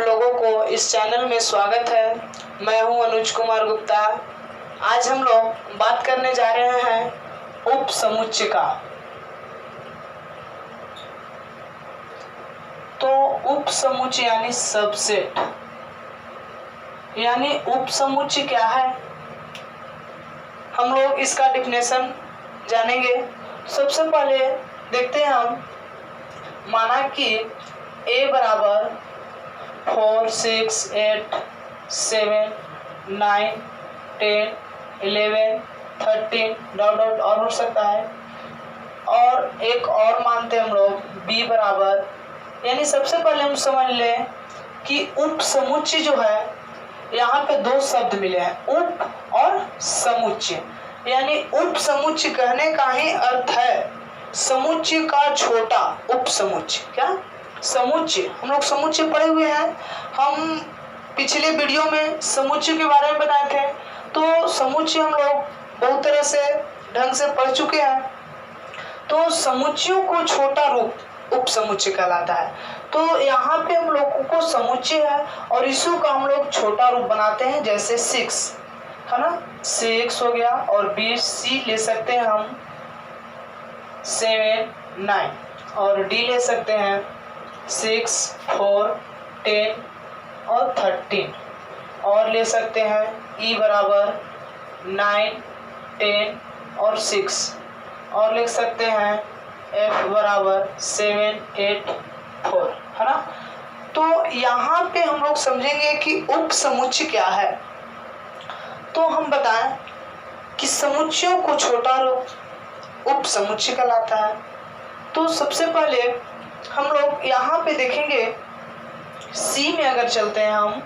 लोगों को इस चैनल में स्वागत है। मैं हूं अनुज कुमार गुप्ता। आज हम लोग बात करने जा रहे हैं उपसमुच्चय का। तो उपसमुच्चय यानी सबसेट, यानी उपसमुच्चय क्या है, हम लोग इसका डेफिनेशन जानेंगे। सबसे पहले देखते हैं हम, माना कि A बराबर 4, 6, 8, 7, 9, 10, 11, 13 डॉट डॉट और हो सकता है। और एक और मानते हैं हम लोग B बराबर, यानी सबसे पहले हम समझ लें कि उपसमुच्चय जो है, यहाँ पे दो शब्द मिले हैं, उप और समुच्चय। यानी उपसमुच्चय कहने का ही अर्थ है समुच्चय का छोटा उपसमुच्चय। क्या समुच्चय, हम लोग समुच्चय पढ़े हुए हैं। हम पिछले वीडियो में समुच्चय के बारे में बताए थे। तो समुच्चय हम लोग बहुत तरह से ढंग से पढ़ चुके हैं। तो समुच्चयों को छोटा रूप उपसमुच्चय कहलाता है। तो यहाँ पे हम लोगों को समुच्चय है और इसी का हम लोग छोटा रूप बनाते हैं, जैसे 6 है ना, 6 हो गया। और C ले सकते हैं हम 7, 9 और D ले सकते हैं 6, 4, 10 और 13 और ले सकते हैं E बराबर 9, 10 और 6 और लिख सकते हैं F बराबर 7, 8, 4 है ना। तो यहाँ पे हम लोग समझेंगे कि उपसमुच्चय क्या है। तो हम बताएं कि समुच्चयों को छोटा रूप उपसमुच्चय कहलाता है। तो सबसे पहले हम लोग यहाँ पे देखेंगे, C में अगर चलते हैं हम,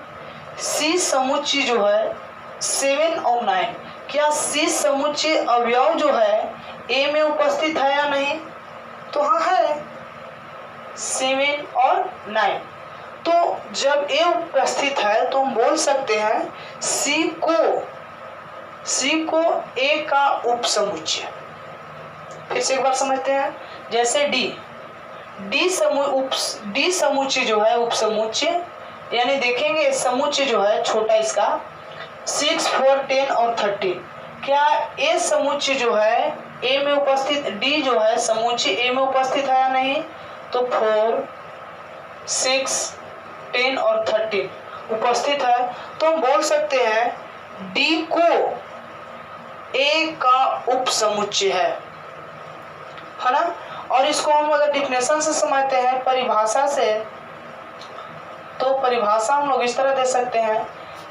C समुच्चय जो है 7 और 9, क्या C समुच्चय अवयव जो है A में उपस्थित है या नहीं? तो हाँ है, 7 और 9। तो जब A उपस्थित है तो हम बोल सकते हैं C को A का उपसमुच्चय। फिर से एक बार समझते हैं, जैसे D समुच्चय जो है उपसमुच्चय, यानी देखेंगे समुच्चय जो है छोटा इसका 6, 4, 10 और 13, क्या A समुच्चय जो है A में उपस्थित, D जो है समुच्चय A में उपस्थित है या नहीं? तो 4, 6, 10 और 13 उपस्थित है। तो हम बोल सकते हैं D को A का उपसमुच्चय है ना। और इसको हम अगर डिफिनेशन से समझते हैं, परिभाषा से, तो परिभाषा हम लोग इस तरह दे सकते हैं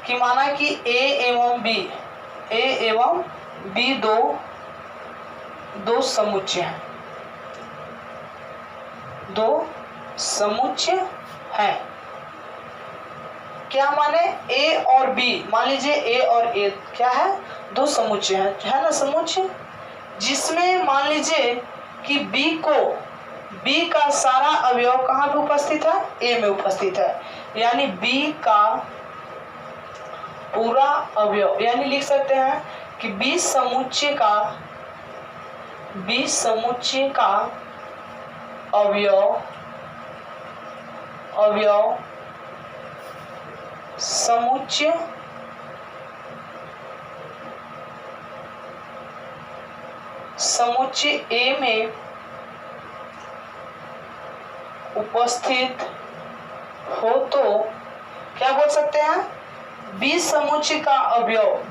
कि माना कि A एवं B दो समुच्चय हैं, दो समुच्चय हैं। क्या माने A और B, मान लीजिए A और A क्या है, दो समुच्चय है ना समुच्चय, जिसमें मान लीजिए कि B का सारा अवयव कहाँ पे उपस्थित है? A में उपस्थित है। यानी B का पूरा अवयव, यानी लिख सकते हैं कि B समुच्चय का अवयव समुच्चय A में उपस्थित हो तो क्या बोल सकते हैं? B समुच्चय का अवयव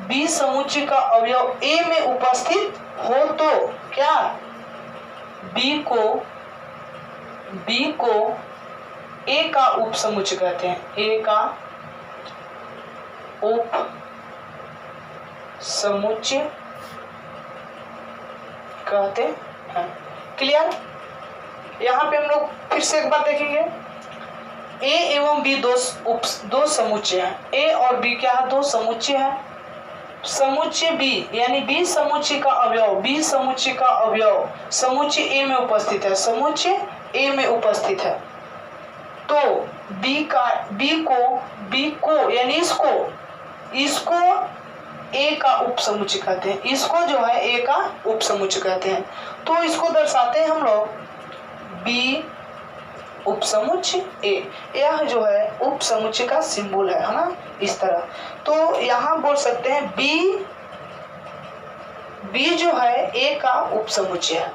A में उपस्थित हो तो क्या B को A का उपसमुच्चय कहते हैं, A का उपसमुच्चय कहते हैं। क्लियर? यहाँ पे हम लोग फिर से एक बार देखेंगे, A एवं B दो समुच्चय हैं। A और B क्या है? दो समुच्चय है। समुच्चय B यानी B समुच्चय का अवयव समुच्चय A में उपस्थित है, समुच्चय A में उपस्थित है। तो B को यानी इसको A का उपसमुच्चय कहते हैं, इसको जो है A का उपसमुच्चय कहते हैं। तो इसको दर्शाते हैं हम लोग B उपसमुच्चय ए, यह जो है उपसमुच्चय का सिंबल है ना, इस तरह। तो यहाँ बोल सकते हैं बी जो है ए का उपसमुच्चय है।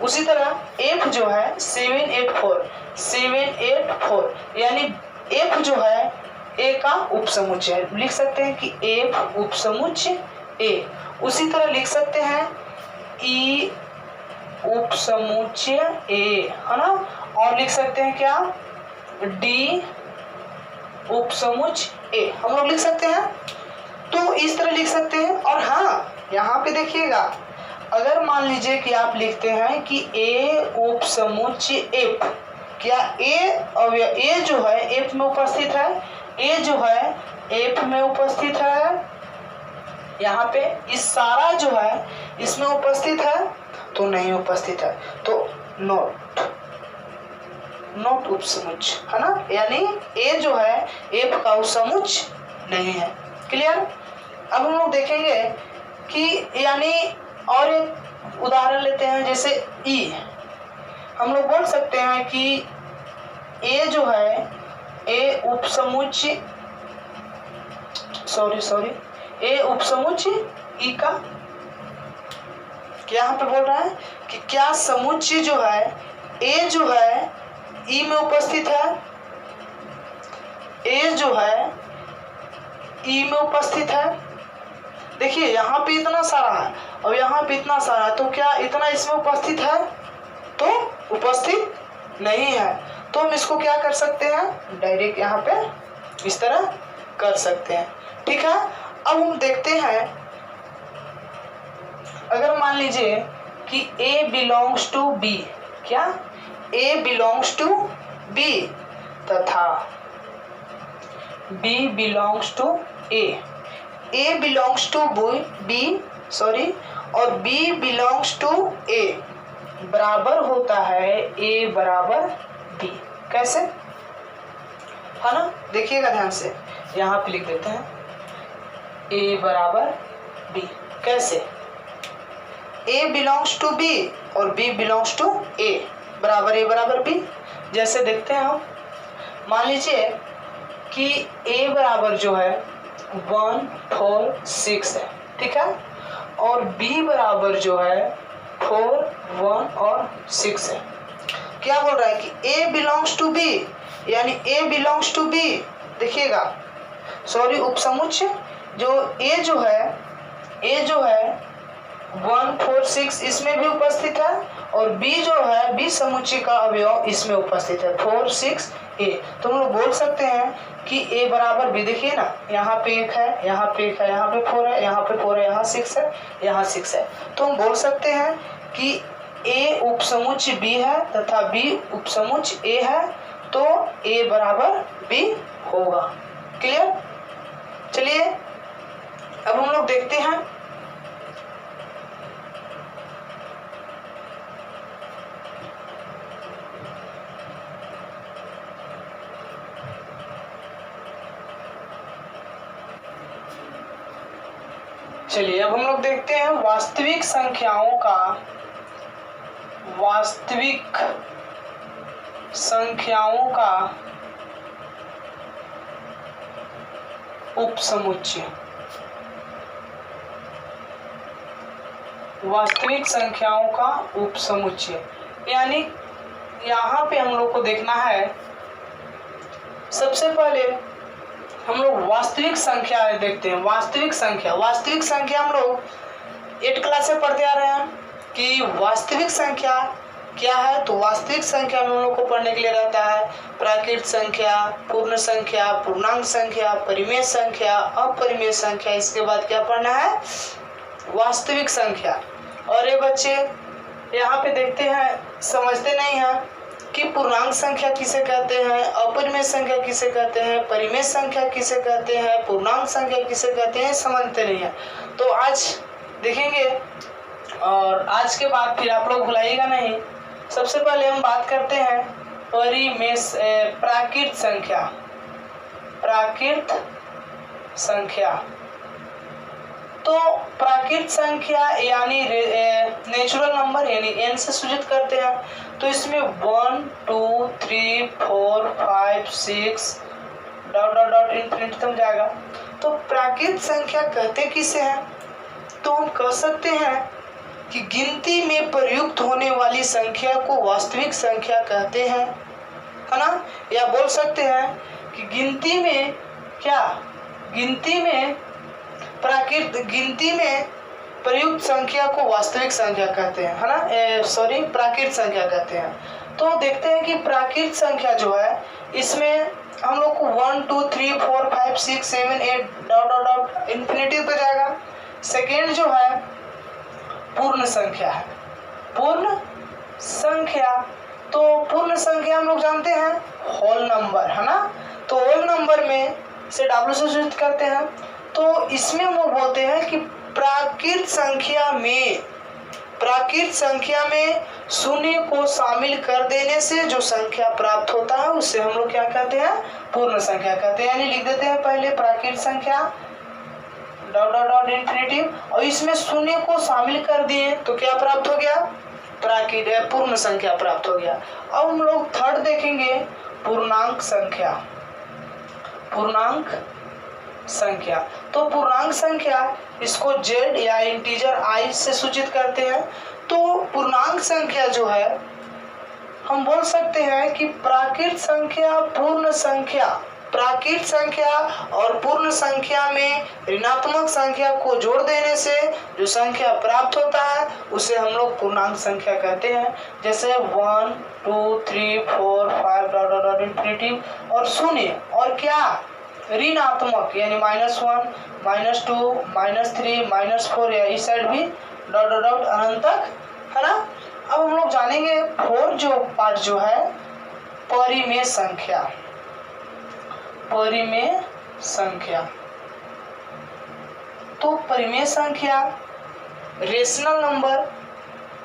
उसी तरह एफ जो है 784 यानी एफ जो है ए का उपसमुच्चय है। लिख सकते हैं कि एफ उपसमुच्चय ए। उसी तरह लिख सकते हैं ई उपसमुच्चय ए, है ना। और लिख सकते हैं क्या, डी उपसमुच्चय ए, हम लोग लिख सकते हैं। तो इस तरह लिख सकते हैं। और हाँ, यहाँ पे देखिएगा, अगर मान लीजिए कि आप लिखते हैं कि ए उपसमुच्चय एफ, क्या ए जो है एफ में उपस्थित है, ए जो है एफ में उपस्थित है, यहाँ पे इस सारा जो है इसमें उपस्थित है तो नहीं उपस्थित है, तो नॉट उपसमुच्चय, है ना। यानी ए जो है एफ का उपसमुच्चय नहीं है। क्लियर। अब हम लोग देखेंगे कि यानी और एक उदाहरण लेते हैं, जैसे ई। हम लोग बोल सकते हैं कि ए जो है ए उपसमुच्चय ए उपसमुच्चय ई का, यहाँ पे बोल रहा है कि क्या समुच्चय जो है ए जो है ई में उपस्थित है, ए जो है ई में उपस्थित है। देखिए यहाँ पे इतना सारा है और यहाँ पे इतना सारा है, तो क्या इतना इसमें उपस्थित है, तो उपस्थित नहीं है। तो हम इसको क्या कर सकते हैं, डायरेक्ट यहाँ पे इस तरह कर सकते हैं। ठीक है। अब हम देखते हैं, अगर मान लीजिए कि A belongs to B, क्या A belongs to B तथा B belongs to A, A belongs to B और B belongs to A बराबर होता है A बराबर B। कैसे, है ना। देखिएगा ध्यान से, यहाँ पे लिख देते हैं A बराबर B। कैसे, A belongs to B और B belongs to A बराबर A बराबर B। जैसे देखते हैं हम, मान लीजिए कि A बराबर जो है 1 4 6 है, ठीक है, और B बराबर जो है 4 1 और 6 है। क्या बोल रहा है कि A belongs to B, यानी A belongs to B। देखिएगा, उपसमुच्चय जो A जो है 1 4 6 इसमें भी उपस्थित है और B जो है B समुच्चय का अवयव इसमें उपस्थित है 4 6 A। तो हम लोग बोल सकते हैं कि A बराबर B। देखिए ना, यहाँ पे 1 है, यहाँ पे 1 है, यहाँ पे 4 है, यहाँ पे 4 है, यहाँ 6 है, यहाँ 6 है। तो हम बोल सकते हैं कि A उपसमुच्चय B है तथा B उपसमुच्चय A है, तो A बराबर B होगा। क्लियर। चलिए अब हम लोग देखते हैं, अब हम लोग देखते हैं वास्तविक संख्याओं का उपसमुच्चय। वास्तविक संख्याओं का उपसमुच्चय यानी यहाँ पे हम लोग को देखना है, सबसे पहले हम लोग वास्तविक संख्या देखते हैं। वास्तविक संख्या हम लोग 8 क्लास से पढ़ते आ रहे हैं कि वास्तविक संख्या क्या है। तो वास्तविक संख्या में हम लोग को पढ़ने के लिए रहता है प्राकृत संख्या, पूर्ण संख्या, पूर्णांक संख्या, परिमेय संख्या, अपरिमेय संख्या। इसके बाद क्या पढ़ना है, वास्तविक संख्या। और ये बच्चे यहाँ पे देखते हैं, समझते नहीं हैं कि पूर्णांक संख्या किसे कहते हैं, अपरिमेय संख्या किसे कहते हैं, परिमेय संख्या किसे कहते हैं, पूर्णांक संख्या किसे कहते हैं, समझते नहीं है। तो आज देखेंगे और आज के बाद फिर आप लोग भुलाइएगा नहीं। सबसे पहले हम बात करते हैं प्राकृत संख्या। तो प्राकृत संख्या यानी नेचुरल नंबर यानी n से सूचित करते हैं। तो इसमें 1 2 3 4 5 6 डॉट डॉट डॉट इंफिनिटी तक जाएगा। तो प्राकृत संख्या कहते किसे हैं? तो हम कह सकते हैं कि गिनती में प्रयुक्त होने वाली संख्या को वास्तविक संख्या कहते हैं, है ना। या बोल सकते हैं कि गिनती में प्रयुक्त संख्या को वास्तविक संख्या कहते हैं, है ना। प्राकृत संख्या कहते हैं। तो देखते हैं कि प्राकृत संख्या जो है इसमें हम लोग को 1 2 3 4 5 6 7 8 डॉट डॉट डॉट इंफिनिटी पे जाएगा। सेकेंड जो है पूर्ण संख्या है। पूर्ण संख्या, तो पूर्ण संख्या हम लोग जानते हैं होल नंबर, है ना। तो होल नंबर में से W से सूचित करते हैं। तो इसमें हम लोग बोलते हैं कि प्राकृत संख्या में शून्य को शामिल कर देने से जो संख्या प्राप्त होता है उससे हम लोग क्या कहते हैं? पूर्ण संख्या कहते हैं। यानी लिख देते हैं पहले प्राकृत संख्या डॉट डॉट डॉट इंफिनिटी, और इसमें शून्य को शामिल कर दिए तो क्या प्राप्त हो गया? पूर्ण संख्या प्राप्त हो गया। अब हम लोग थर्ड देखेंगे पूर्णांक संख्या। तो पूर्णांक संख्या इसको z या इंटीजर i से सूचित करते हैं। तो पूर्णांक संख्या जो है हम बोल सकते हैं कि प्राकृत संख्या और पूर्ण संख्या में ऋणात्मक संख्या को जोड़ देने से जो संख्या प्राप्त होता है उसे हम लोग पूर्णांक संख्या कहते हैं। जैसे 1 2 3 4 5 डॉट डॉट डॉट इंफिनिटी, और शून्य और क्या ऋणात्मक यानी -1 -2 -3 -4 या इस साइड भी डॉट डॉट डॉट अनंत तक, है ना। अब हम लोग जानेंगे फोर्थ जो पार्ट जो है परिमेय संख्या। तो परिमेय संख्या रेशनल नंबर,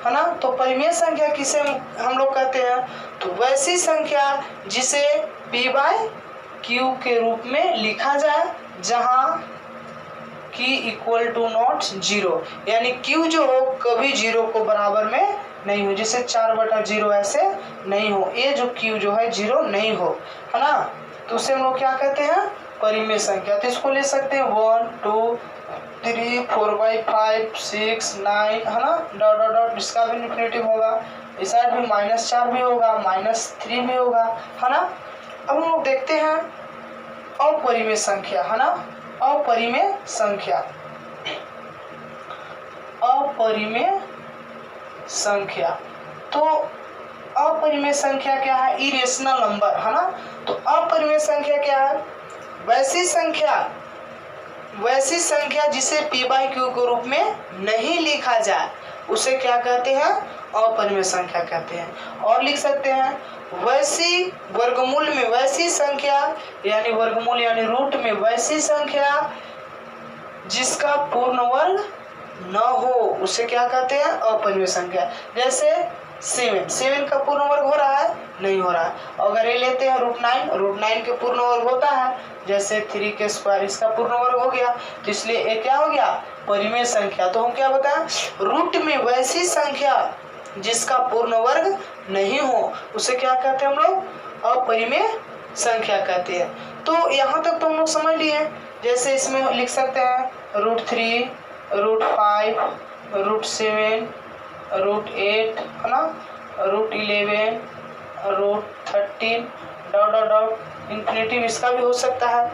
है ना। तो परिमेय संख्या किसे हम लोग कहते हैं? तो वैसी संख्या जिसे p/q के रूप में लिखा जाए जहां की इक्वल टू नॉट 0, यानी q जो हो कभी 0 को बराबर में नहीं हो, जैसे 4/0 ऐसे नहीं हो, ये जो q जो है 0 नहीं हो, है ना। तो उसे हम लोग क्या कहते हैं? परिमेय संख्या। तो इसको ले सकते हैं 1 2 3 4/5 6 9, है ना, डॉट डॉट डॉट, इसका भी इंफिनिटी होगा, इस साइड भी -4 भी होगा, -3 भी होगा, है ना। अब हम लोग देखते हैं अपरिमेय संख्या, है ना। अपरिमेय संख्या। तो अपरिमेय संख्या क्या है? इरेशनल नंबर, है ना। तो अपरिमेय संख्या क्या है? वैसी संख्या जिसे p/q के रूप में नहीं लिखा जाए उसे क्या कहते हैं? अपरिमेय संख्या कहते हैं। और लिख सकते हैं वैसी वर्गमूल में वैसी संख्या, यानी वर्गमूल यानी रूट में वैसी संख्या जिसका पूर्ण वर्ग न हो उसे क्या कहते हैं? अपरिमेय संख्या। जैसे 7 का पूर्ण वर्ग हो रहा है? नहीं हो रहा है। अगर ये लेते हैं √9 के पूर्ण वर्ग होता है, जैसे 3 के स्क्वायर, इसका पूर्ण वर्ग हो गया, तो इसलिए ये क्या हो गया? परिमेय संख्या। तो हम क्या बताएं? रूट में वैसी संख्या जिसका पूर्ण वर्ग नहीं हो उसे क्या कहते हैं हम लोग? अपरिमेय संख्या कहते हैं। तो यहाँ तक तो हम लोग समझ लिए। जैसे इसमें लिख सकते हैं √3 √5 √7 √8, है ना, √11 √13 डॉट डॉट डॉट इंफिनिटी, इसका भी हो सकता है।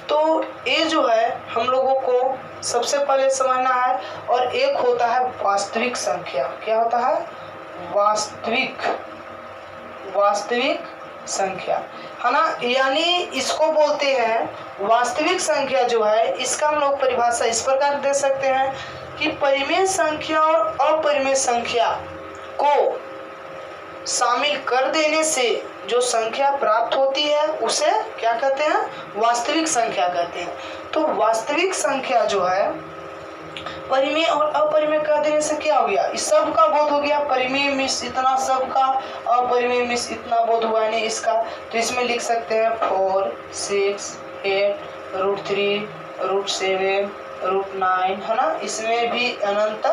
तो ये जो है हम लोगों को सबसे पहले समझना है। और एक होता है वास्तविक संख्या। क्या होता है? वास्तविक संख्या, है ना। यानी इसको बोलते हैं वास्तविक संख्या जो है, इसका हम लोग परिभाषा इस प्रकार दे सकते हैं कि परिमेय संख्या और अपरिमेय संख्या को शामिल कर देने से जो संख्या प्राप्त होती है उसे क्या कहते हैं? वास्तविक संख्या कहते हैं। तो वास्तविक संख्या जो है परिमेय और अपरिमेय कर देने से क्या हो गया? इस सब का बोध हो गया। परिमेय मिस इतना सबका, अपरिमेय मिस इतना बोध हुआ नहीं इसका। तो इसमें लिख सकते हैं 4 6 8 √3 √7 √9 है ना, इसमें भी अनंत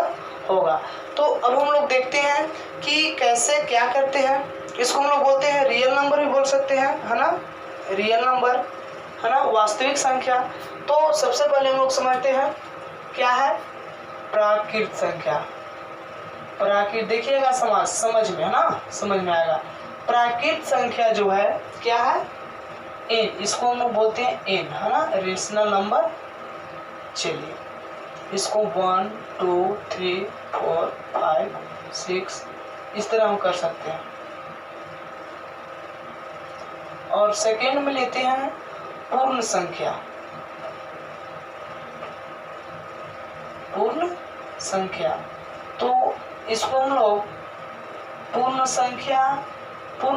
होगा। तो अब हम लोग देखते हैं कि कैसे क्या करते हैं। इसको हम लोग बोलते हैं रियल नंबर भी बोल सकते हैं, है ना, रियल नंबर, है ना, वास्तविक संख्या। तो सबसे पहले हम लोग समझते हैं क्या है प्राकृत संख्या। प्राकृत देखिएगा समझ में, है ना, समझ में आएगा। प्राकृत संख्या जो है क्या है n, इसको हम लोग बोलते हैं n, है ना, रेशनल नंबर। चलिए इसको 1 2 3 4 5 6 इस तरह हम कर सकते हैं। और सेकेंड में लेते हैं पूर्ण संख्या। पूर्ण संख्या, तो इसको हम लोग पूर्ण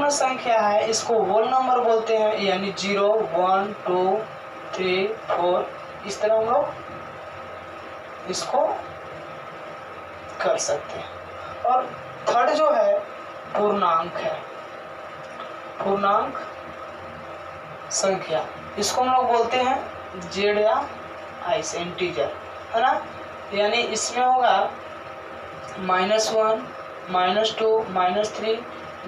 संख्या है, इसको होल नंबर बोलते हैं, यानी 0 1 2 3 4 इस तरह हम लोग इसको कर सकते हैं। और थर्ड जो है पूर्णांक है, पूर्णांक संख्या, इसको हम लोग बोलते हैं जेड या आई से इंटीजर, है ना, यानी इसमें होगा -1 -2 -3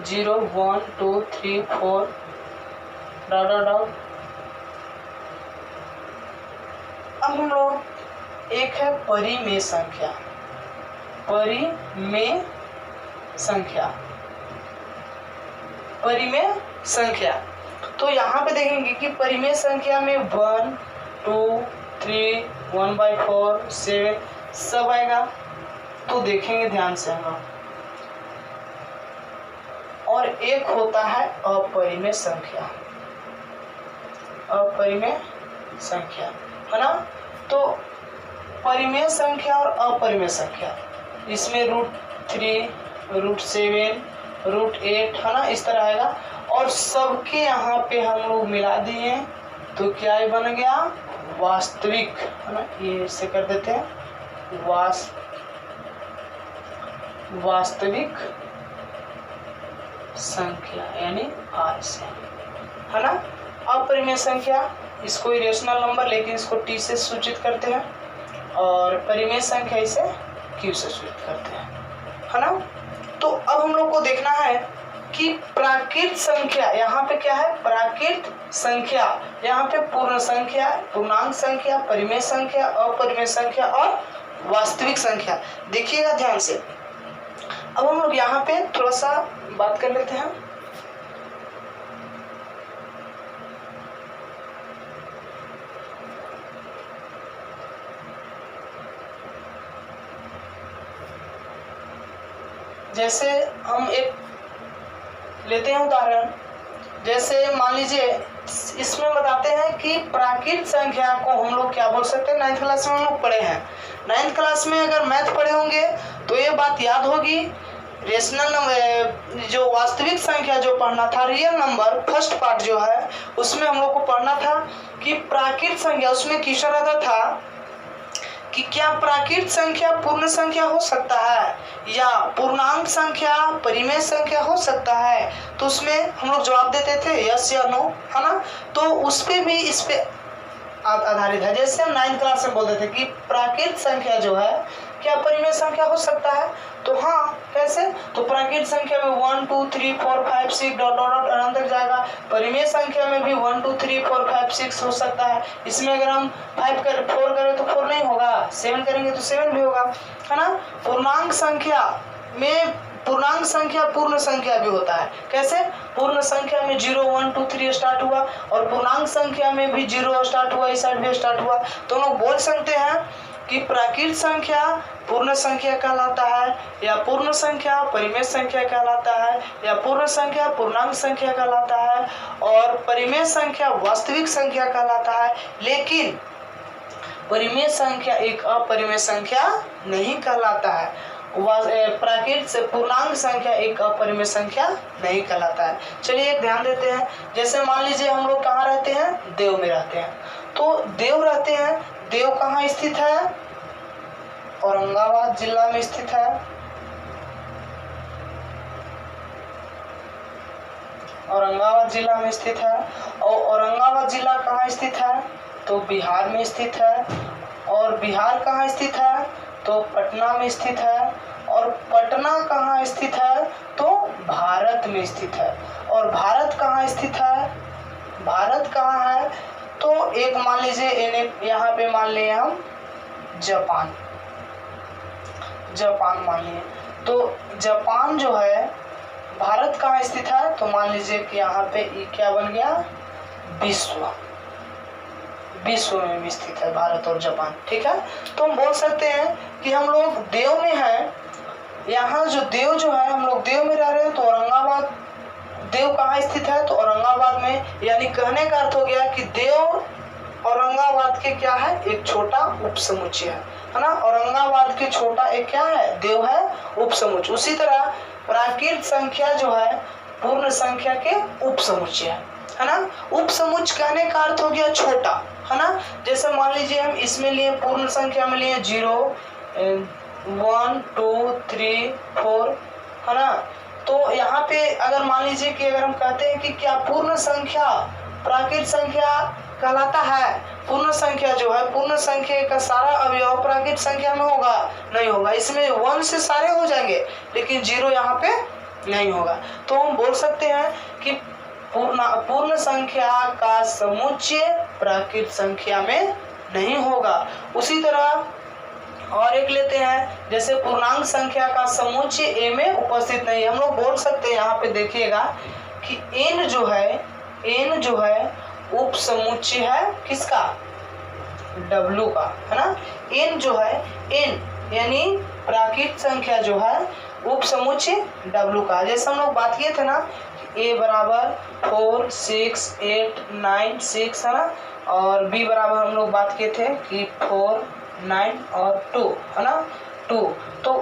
0 1 2 3 4 डॉट डॉट डॉट। अब हम लोग एक है परिमेय संख्या। परिमेय संख्या, परिमेय संख्या, तो यहाँ पे देखेंगे कि परिमेय संख्या में 1 2 3 1/4 7 सब आएगा। तो देखेंगे ध्यान से हम लोग। और एक होता है अपरिमेय संख्या, अपरिमेय संख्या, है ना। तो परिमेय संख्या और अपरिमेय संख्या, इसमें √3 √7 √8, है ना, इस तरह आएगा। और सबके यहाँ पे हम लोग मिला दिए तो क्या ही बन गया वास्तविक, है ना, ये इससे कर देते हैं वास्तविक संख्या, यानी R से, है ना। अपरिमेय संख्या, इसको इरेशनल नंबर, लेकिन इसको T से सूचित करते हैं, और परिमेय संख्या इसे Q से सूचित करते हैं, है ना। तो अब हम लोग को देखना है कि प्राकृत संख्या, यहाँ पे क्या है प्राकृत संख्या, यहाँ पे पूर्ण संख्या, पूर्णांक संख्या, परिमेय संख्या, अपरिमेय संख्या और वास्तविक संख्या। देखिएगा ध्यान से। अब हम लोग यहाँ पे थोड़ा सा बात कर लेते हैं। जैसे हम एक लेते हैं उदाहरण, जैसे मान लीजिए इसमें बताते हैं कि प्राकृत संख्या को हम लोग क्या बोल सकते हैं। 9th क्लास में हम लोग पढ़े हैं। 9th क्लास में अगर मैथ पढ़े होंगे तो ये बात याद होगी। रेशनल नंबर, जो वास्तविक संख्या जो पढ़ना था, रियल नंबर फर्स्ट पार्ट जो है उसमें हम लोग को पढ़ना था कि प्राकृत संख्या, उसमें क्वेश्चन रहता था कि क्या प्राकृत संख्या पूर्ण संख्या हो सकता है या पूर्णांक संख्या परिमेय संख्या हो सकता है। तो उसमें हम लोग जवाब देते थे यस या नो, है ना। तो उस पे भी इस पे आधारित है। जैसे हम 9th क्लास में बोलते थे कि प्राकृत संख्या जो है क्या परिमेय संख्या हो सकता है, तो हाँ कैसे, तो प्राकृत संख्या में 1 2 3 4 5 6 डॉट डॉट डॉट अनंत तक जाएगा। परिमेय संख्या में भी 1 2 3 4 5 6 हो सकता है। इसमें अगर हम 4 करें तो 4 नहीं होगा, 7 करेंगे तो 7 भी होगा, है ना। पूर्णांक संख्या में पूर्णांक संख्या पूर्ण संख्या भी होता है। कैसे, पूर्ण संख्या में 0 1 2 3 स्टार्ट हुआ और पूर्णांक संख्या में भी 0 स्टार्ट हुआ, इस साइड भी स्टार्ट हुआ। तो लोग बोल सकते हैं कि प्राकृत संख्या पूर्ण संख्या कहलाता है, या पूर्ण संख्या परिमेय संख्या कहलाता है, या पूर्ण संख्या पूर्णांक संख्या कहलाता है, और परिमेय संख्या वास्तविक संख्या कहलाता है। लेकिन परिमेय संख्या एक अपरिमेय संख्या नहीं कहलाता है। प्राकृत से पूर्णांक संख्या एक अपरिमेय संख्या नहीं कहलाता है। चलिए एक ध्यान देते हैं। जैसे मान लीजिए हम लोग कहाँ रहते हैं, देव में रहते हैं। तो देव रहते हैं, देव कहाँ स्थित है, औरंगाबाद जिला में स्थित है। औरंगाबाद जिला में स्थित है। और औरंगाबाद जिला कहाँ स्थित है, तो बिहार में स्थित है। और बिहार कहाँ स्थित है? तो पटना में स्थित है। और पटना कहाँ स्थित है? तो भारत में स्थित है। और भारत कहाँ स्थित है? भारत कहाँ है? तो एक मान लीजिए यहाँ पे मान लिए हम जापान, जापान मान लिए। तो जापान जो है भारत कहाँ स्थित है? तो मान लीजिए कि यहाँ पे ये क्या बन गया? विश्व, विश्व में भी स्थित है भारत और जापान। ठीक है, तो हम बोल सकते हैं कि हम लोग देव में हैं। यहाँ जो देव जो है, हम लोग देव में रह रहे हैं। तो औरंगाबाद देव कहाँ स्थित है? तो औरंगाबाद में। यानी कहने का अर्थ हो गया कि देव औरंगाबाद के क्या है? एक छोटा उपसमुच्चय है ना। औरंगाबाद के छोटा एक क्या है? देव है, उपसमुच्चय। उसी तरह प्राकृत संख्या जो है पूर्ण संख्या के उपसमुच्चय है ना। उपसमुच्चय कहने का अर्थ हो गया छोटा, है ना। जैसे मान लीजिए हम इसमें लिए पूर्ण संख्या में लिए 0 1 2 3 4, है ना। तो यहाँ पे अगर मान लीजिए कि अगर हम कहते हैं कि क्या पूर्ण संख्या प्राकृत संख्या कहलाता है? पूर्ण संख्या जो है, पूर्ण संख्या का सारा अवयव प्राकृत संख्या में होगा? नहीं होगा। इसमें 1 से सारे हो जाएंगे, लेकिन 0 यहाँ पे नहीं होगा। तो हम बोल सकते हैं कि पूर्ण संख्या का समुच्चय प्राकृत संख्या में नहीं होगा। उसी तरह और एक लेते हैं, जैसे पूर्णांक संख्या का समुच्चय ए में उपस्थित नहीं। हम लोग बोल सकते हैं, यहाँ पे देखिएगा कि n जो है उपसमुच्चय है किसका? W का, है ना। n जो है, n यानी प्राकृत संख्या जो है उपसमुच्चय W का। जैसे हम लोग बात किए थे ना कि a बराबर 4 6 8 9 6, है ना। और b बराबर हम लोग बात किए थे कि 4 9 और 2, है ना, 2। तो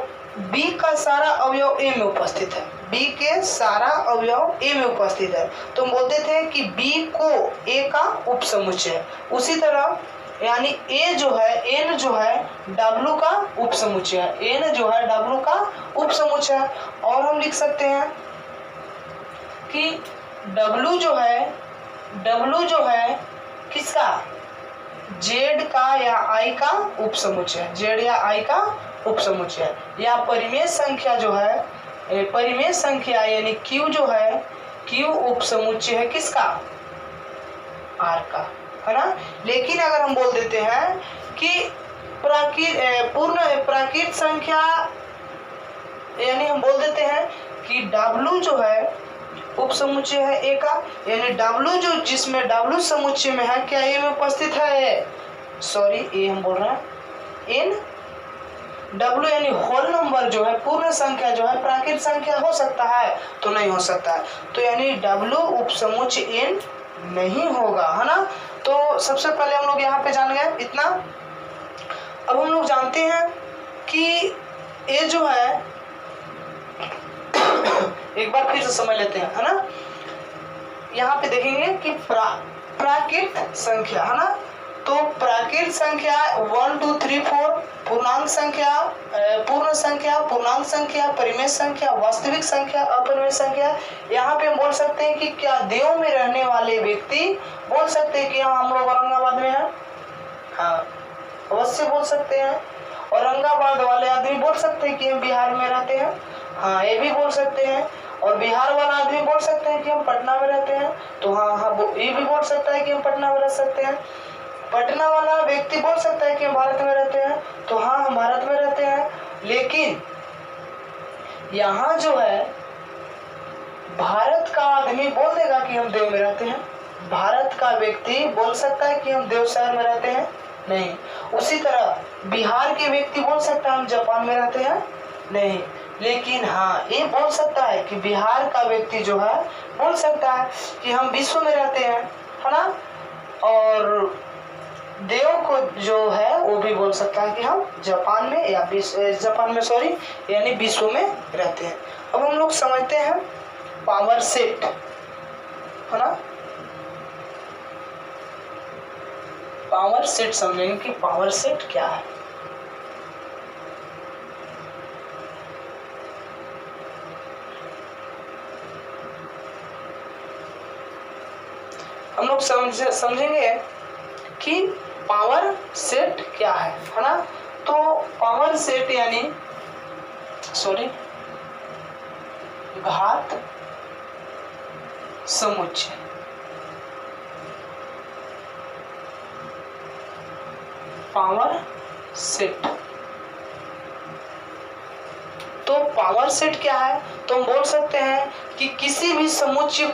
b का सारा अवयव a में उपस्थित है, b के सारा अवयव a में उपस्थित है। तो हम बोलते थे कि b को a का उपसमुच्चय है। उसी तरह यानी a जो है, n जो है w का उपसमुच्चय है, n जो है w का उपसमुच्चय है। और हम लिख सकते हैं कि w जो है किसका? z का या i का उपसमुच्चय, z या i का उपसमुच्चय। या परिमेय संख्या जो है, परिमेय संख्या यानी q जो है, q उपसमुच्चय है किसका? r का, है ना। लेकिन अगर हम बोल देते हैं कि पूर्ण प्राकृत संख्या, यानी हम बोल देते हैं कि w जो है उपसमुच्चय है a का, यानी w जो जिसमें w समुच्चय में है क्या a में उपस्थित है? सॉरी, a हम बोल रहे हैं n। w यानी होल नंबर जो है, पूर्ण संख्या जो है प्राकृत संख्या हो सकता है? तो नहीं हो सकता है। तो यानी w उपसमुच्चय n नहीं होगा, है ना। तो सबसे पहले हम लोग यहाँ पे जान गए इतना। अब हम लोग जानते हैं कि a जो है एक बार फिर से समझ लेते हैं, है ना। यहाँ पे देखेंगे कि प्राकृत संख्या, है ना। तो प्राकृत संख्या 1 2 3 4, पूर्णांक संख्या, पूर्ण संख्या, पूर्णांक संख्या, परिमेय संख्या, वास्तविक संख्या, अपरिमेय संख्या। यहाँ पे हम बोल सकते हैं कि क्या देव में रहने वाले व्यक्ति बोल सकते हैं कि हाँ हम लोग औरंगाबाद में हैं? हाँ, अवश्य बोल सकते हैं। औरंगाबाद वाले आदमी बोल सकते हैं कि हम बिहार में रहते हैं? हाँ, ये भी बोल सकते हैं। और बिहार वाला आदमी बोल सकते हैं कि हम पटना में रहते हैं? तो हाँ, ये भी बोल सकता है कि हम पटना में रह सकते हैं। पटना वाला व्यक्ति बोल सकता है कि हम भारत में रहते हैं? तो हाँ, हम भारत में रहते हैं। लेकिन यहाँ जो है भारत का आदमी बोल देगा कि हम देव में रहते हैं। भारत का व्यक्ति बोल सकता है कि हम देव शहर में रहते हैं? नहीं। उसी तरह बिहार के व्यक्ति बोल सकता है हम जापान में रहते हैं? नहीं। लेकिन हाँ, ये बोल सकता है कि बिहार का व्यक्ति जो है बोल सकता है कि हम विश्व में रहते हैं, है ना। और देव को जो है वो भी बोल सकता है कि हम जापान में या यानी विश्व में रहते हैं। अब हम लोग समझते हैं पावर सेट, है ना। पावर सेट समझेंगे कि पावर सेट क्या है। हम लोग समझेंगे कि पावर सेट क्या है ना। तो पावर सेट यानी घात समुच्चय। पावर सेट, तो पावर सेट क्या है, तो हम बोल सकते हैं कि किसी भी समुच्चय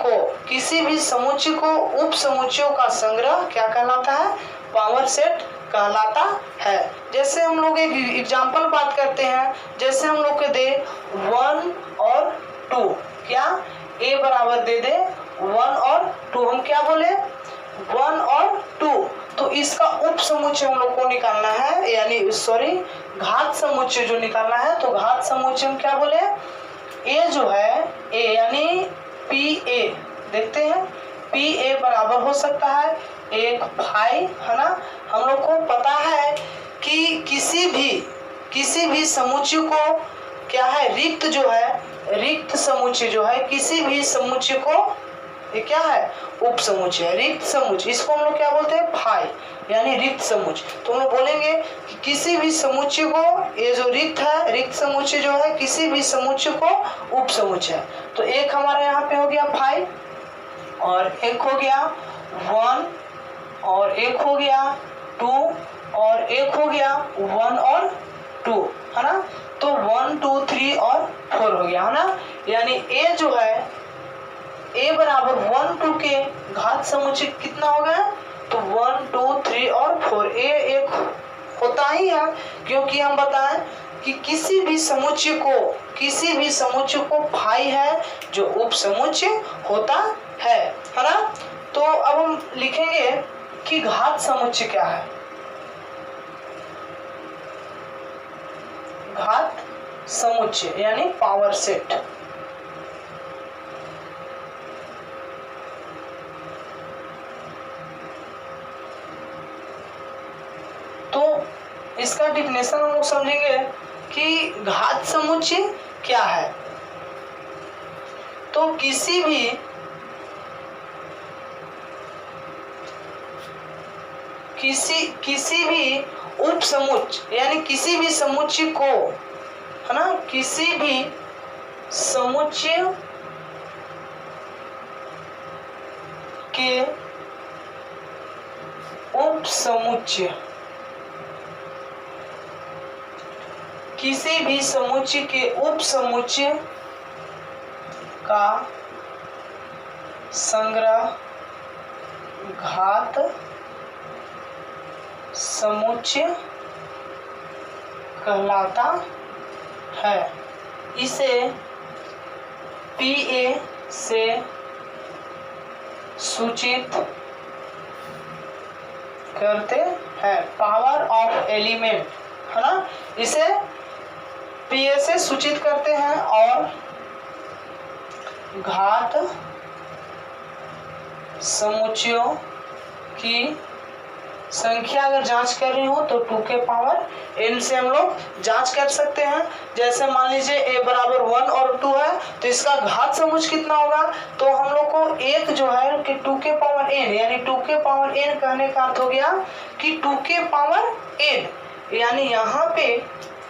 को उप समुच्चयों का संग्रह क्या कहलाता है, पावर सेट कहलाता है। जैसे हम लोग एक एग्जांपल बात करते हैं, जैसे हम लोग के दे 1 और 2, क्या a बराबर दे दे 1 और 2, हम क्या बोले 1 और 2, तो इसका उप समुच्चय हम लोग को निकालना है, यानी घात समुच्चय जो निकालना है। तो घात समुच्चय हम क्या बोले, a जो है a यानी pa, देखते हैं pa बराबर हो सकता है 1 5, है ना। हम लोग को पता है कि किसी भी समुच्चय को क्या है, रिक्त समुच्चय जो है किसी भी समुच्चय को ये क्या है, उप समुच्चय, रिक्त समुच्चय, इसको हम लोग क्या बोलते हैं फाई, यानी रिक्त समुच्चय। तो हम लोग बोलेंगे कि किसी भी समुच्चय को, ये जो रिक्त समुच्चय जो है किसी भी समुच्चय को उप समुच्चय। तो एक हमारे यहाँ पे हो गया फाई, और एक हो गया 1, और एक हो गया 2, और एक हो गया 1 और 2, है ना। तो 1 2 3 और 4 हो गया, है ना। यानी a जो है a बराबर 1 2 के घात समुच्चय कितना हो गया, तो 1 2 3 और 4, a एक होता ही है, क्योंकि हम बताएं कि किसी भी समुच्चय को फाई है जो उप समुच्चय होता है ना। तो अब हम लिखेंगे कि घात समुच्चय क्या है। घात समुच्चय यानी पावर सेट, तो इसका डिफिनेशन हम लोग समझेंगे कि घात समुच्चय क्या है। तो किसी भी उप समुच्चय यानी किसी भी समुच्चय को, है ना, किसी भी समुच्चय के उप समुच्चय, किसी भी समुच्चय के उप समुच्चय का संग्रह घात समुच्चय कहलाता है। इसे Pa से सूचित करते हैं, पावर ऑफ एलिमेंट, है ना। इसे Pa से सूचित करते हैं, और घात समुच्चयों की संख्या अगर जांच कर रही हो तो 2 के पावर n से हम लोग जांच कर सकते हैं। जैसे मान लीजिए a बराबर 1 और 2 है, तो इसका घात समुच्चय कितना होगा, तो हम लोग को एक जो है कि 2 के पावर n, यानी 2 के पावर n कहने का अर्थ हो गया कि 2 के पावर n, यानी यहाँ पे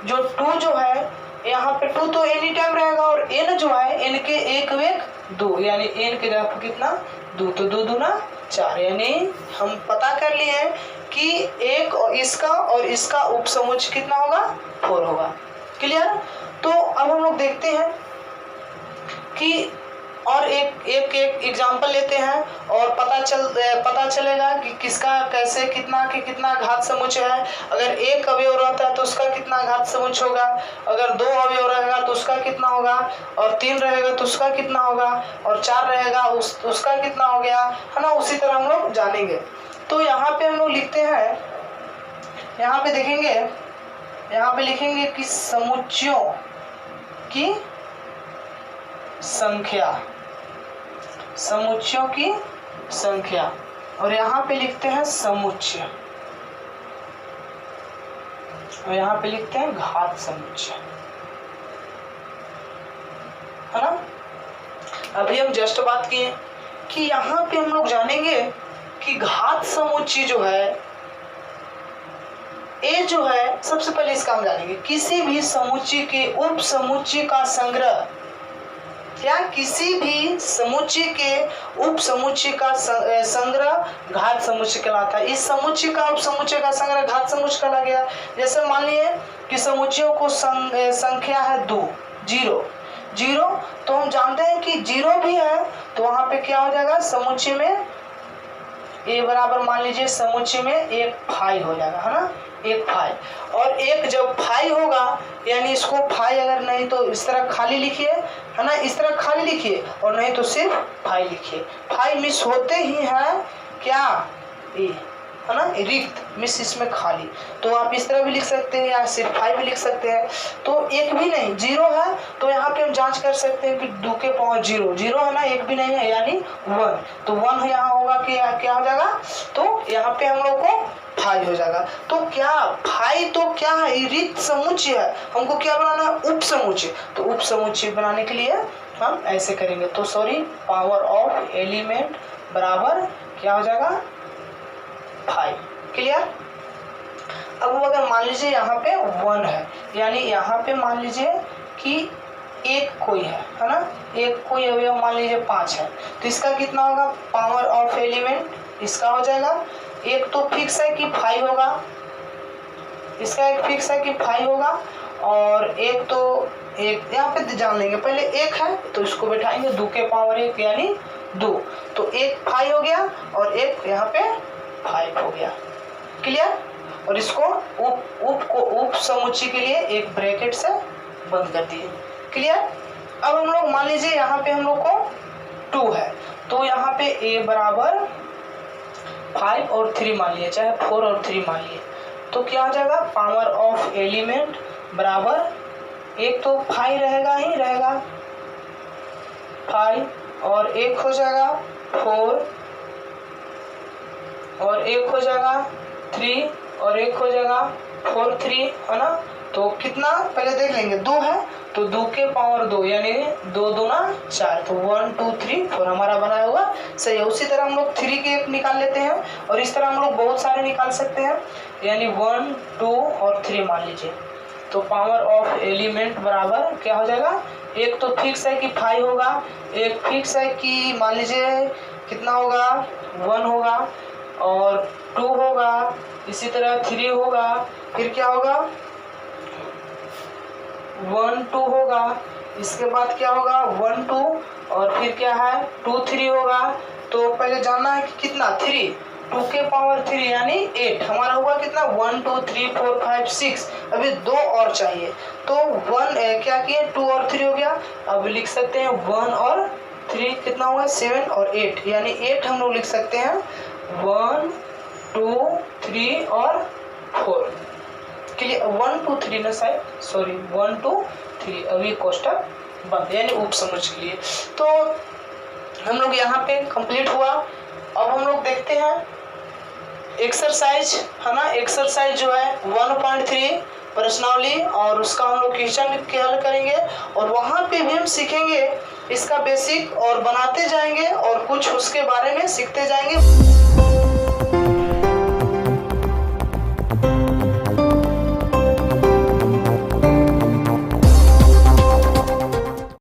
जो 2 जो है, यहाँ पे 2 तो एनी टाइम रहेगा, और n जो है n के 1 वेग 2, यानी n के जगह पर कितना 2, तो 2 दूना 4, यानी हम पता कर लिए हैं कि एक और इसका उप समुच्चय कितना होगा, 4 होगा। क्लियर। तो अब हम लोग देखते हैं कि और एक एग्जांपल लेते हैं, और पता चलेगा कि किसका कैसे कितना घात समुच्चय है। अगर एक अवयव रहता है तो उसका कितना घात समुच्चय होगा, अगर 2 अवयव रहेगा तो उसका कितना होगा, और 3 रहेगा तो उसका कितना होगा, और 4 रहेगा उसका कितना हो गया, है ना। उसी तरह हम लोग जानेंगे। तो यहाँ पे हम लोग लिखते हैं, यहाँ पे देखेंगे, यहाँ पे लिखेंगे कि समुच्चयों की संख्या, और यहाँ पे लिखते हैं समुच्चय, और यहाँ पे लिखते हैं घात समुच्चय, है ना। अभी हम जस्ट बात किए कि यहाँ पे हम लोग जानेंगे कि घात समुच्चय जो है ए जो है सबसे पहले इसका हम जानेंगे, किसी भी समुच्चय के उप समुच्चय का संग्रह, क्या किसी भी समुच्चय के उप समुच्चय का संग्रह घात समुच्चय कहलाता है। इस समुच्चय का उप समुच्चय का संग्रह घात समुच्चय कहला गया। जैसे मान लिए कि समुच्चयों को संख्या है 2 जीरो, तो हम जानते हैं कि 0 भी है, तो वहां पे क्या हो जाएगा, समुच्चय में ए बराबर मान लीजिए समुच्चय में एक फाई हो जाएगा, है ना, एक फाई। और एक जब फाई होगा यानी इसको फाई अगर नहीं तो इस तरह खाली लिखिए, है ना, इस तरह खाली लिखिए, और नहीं तो सिर्फ फाई लिखिए। फाई मिस होते ही है क्या, ए, है ना, रिक्त, मिस इसमें खाली, तो आप इस तरह भी लिख सकते हैं या सिर्फ फाई भी लिख सकते हैं। तो एक भी नहीं 0 है, तो यहाँ पे हम जांच कर सकते हैं कि 2 के पावर 0 है ना, एक भी नहीं है यानी 1, तो 1 यहाँ होगा कि क्या हो जाएगा, तो यहाँ पे हम लोग को फाई हो जाएगा। तो क्या फाई तो क्या है, रिक्त समुच्चय है, हमको क्या बनाना है, उप समुच्चय। तो उप समुच्चय बनाने के लिए हम ऐसे करेंगे, तो सॉरी पावर ऑफ एलिमेंट बराबर क्या हो जाएगा, 5। क्लियर। अब अगर मान लीजिए यहाँ पे 1 है, यानी यहाँ पे मान लीजिए कि एक कोई है ना, एक कोई अवयव मान लीजिए 5 है, तो इसका कितना होगा, पावर ऑफ एलिमेंट इसका हो जाएगा, एक तो फिक्स है कि 5 होगा, इसका एक फिक्स है कि 5 होगा, और एक तो एक यहाँ पे जान लेंगे, पहले एक है तो इसको बैठाएंगे 2 के पावर 1 यानी 2, तो एक 5 हो गया और एक यहाँ पे 5 हो गया। क्लियर। और इसको उप समुच्चय के लिए एक ब्रैकेट से बंद कर दिए। क्लियर। अब हम लोग मान लीजिए यहाँ पे हम लोग को 2 है, तो यहाँ पे a बराबर 5 और 3 मान लिए, चाहे 4 और 3 मान लिए, तो क्या हो जाएगा, पावर ऑफ एलिमेंट बराबर, एक तो 5 रहेगा ही रहेगा 5, और एक हो जाएगा 4, और एक हो जाएगा 3, और एक हो जाएगा 4 3, है ना। तो कितना पहले देख लेंगे, 2 है तो 2 के पावर 2 यानी 2 दूना 4, तो 1 2 3 4 हमारा बना हुआ सही है। उसी तरह हम लोग 3 के एक निकाल लेते हैं, और इस तरह हम लोग बहुत सारे निकाल सकते हैं, यानी 1 2 और 3 मान लीजिए, तो पावर ऑफ एलिमेंट बराबर क्या हो जाएगा, एक तो फिक्स है कि 5 होगा, एक फिक्स है कि मान लीजिए कितना होगा 1 होगा, और 2 होगा, इसी तरह 3 होगा, फिर क्या होगा 1 2 होगा, इसके बाद क्या होगा 1 2, और फिर क्या है 2 3 होगा। तो पहले जानना है कि कितना 3, 2 के पावर 3 यानी 8, हमारा हुआ कितना 1 2 3 4 5 6, अभी 2 और चाहिए, तो 1 क्या किए 2 और 3 हो गया। अब लिख सकते हैं 1 और 3 कितना होगा 7 और 8, यानी 8 हम लोग लिख सकते हैं 1 2 3 और 4। क्लियर। 1 2 3 ना शायद, सॉरी 1 2 3, अभी कोष्टक बंद, यानी उप समुच्चय के लिए। तो हम लोग यहाँ पे कंप्लीट हुआ। अब हम लोग देखते हैं एक्सरसाइज, है ना, एक्सरसाइज जो है 1.3 प्रश्नावली, और उसका हम लोग क्वेश्चन के हल करेंगे, और वहाँ पे भी हम सीखेंगे इसका बेसिक, और बनाते जाएंगे और कुछ उसके बारे में सीखते जाएंगे।